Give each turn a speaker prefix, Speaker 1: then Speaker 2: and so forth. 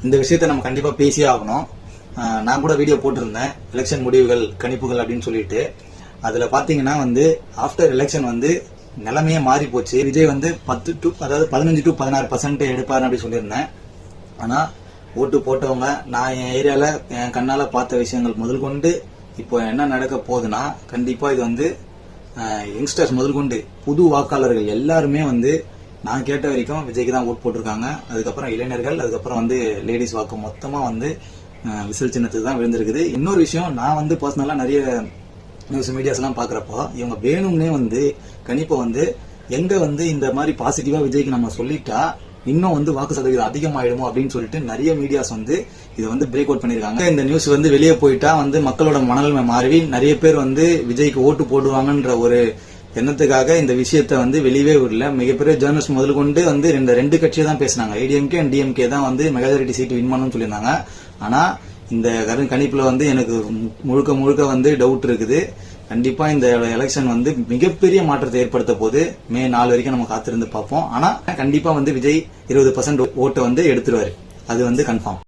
Speaker 1: இந்த விஷயத்த நம்ம கண்டிப்பா பேசியே ஆகணும். நான் கூட வீடியோ போட்டிருந்தேன், எலெக்ஷன் முடிவுகள் கணிப்புகள் அப்படின்னு சொல்லிட்டு. அதுல பாத்தீங்கன்னா ஆஃப்டர் எலெக்ஷன் நிலைமையே மாறி போச்சு. விஜய் 15 to 16% எடுப்பாரு அப்படி சொல்லியிருந்தேன். ஆனா ஓட்டு போட்டவங்க, நான் என் ஏரியால என் கண்ணால பார்த்த விஷயங்கள் முதல் கொண்டு இப்போ என்ன நடக்க போகுதுன்னா, கண்டிப்பா இது யங்ஸ்டர்ஸ் முதல் கொண்டு புது வாக்காளர்கள் எல்லாருமே நான் கேட்ட வரைக்கும் விஜய்க்கு தான் ஓட் போட்டிருக்காங்க. அதுக்கப்புறம் இளைஞர்கள், அதுக்கப்புறம் லேடிஸ் வாக்கு மொத்தமா விசில் சின்னத்துக்கு தான் விழுந்திருக்குது. இன்னொரு விஷயம், நான் பர்சனலா நிறைய நியூஸ் மீடியாஸ் எல்லாம் பாக்குறப்போ இவங்க வேணும்னே கணிப்பை எங்க இந்த மாதிரி பாசிட்டிவா விஜய்க்கு நம்ம சொல்லிட்டா இன்னும் வாக்கு சதவீதம் அதிகமாயிடுமோ அப்படின்னு சொல்லிட்டு நிறைய மீடியாஸ் இதை பிரேக் அவுட் பண்ணிருக்காங்க. இந்த நியூஸ் வெளியே போயிட்டா மக்களோட மனநிலைமை மாறி நிறைய பேர் விஜய்க்கு ஓட்டு போடுவாங்கன்ற ஒரு எண்ணத்துக்காக இந்த விஷயத்த வெளியவே விடல. மிகப்பெரிய ஜேர்னலிஸ்ட் முதல் கொண்டு ரெண்டு கட்சியை தான் பேசினாங்க. ஏடிஎம்கே அண்ட் டிஎம்கே தான் மெஜாரிட்டி சீட் வின் பண்ணணும்னு சொல்லியிருந்தாங்க. ஆனா இந்த கணிப்புல எனக்கு முழுக்க டவுட் இருக்குது. கண்டிப்பா இந்த எலெக்ஷன் மிகப்பெரிய மாற்றத்தை ஏற்படுத்த போது. மே 4 வரைக்கும் நம்ம காத்திருந்து பார்ப்போம். ஆனா கண்டிப்பா விஜய் 20% ஓட்டை எடுத்துருவாரு. அது கன்ஃபார்ம்.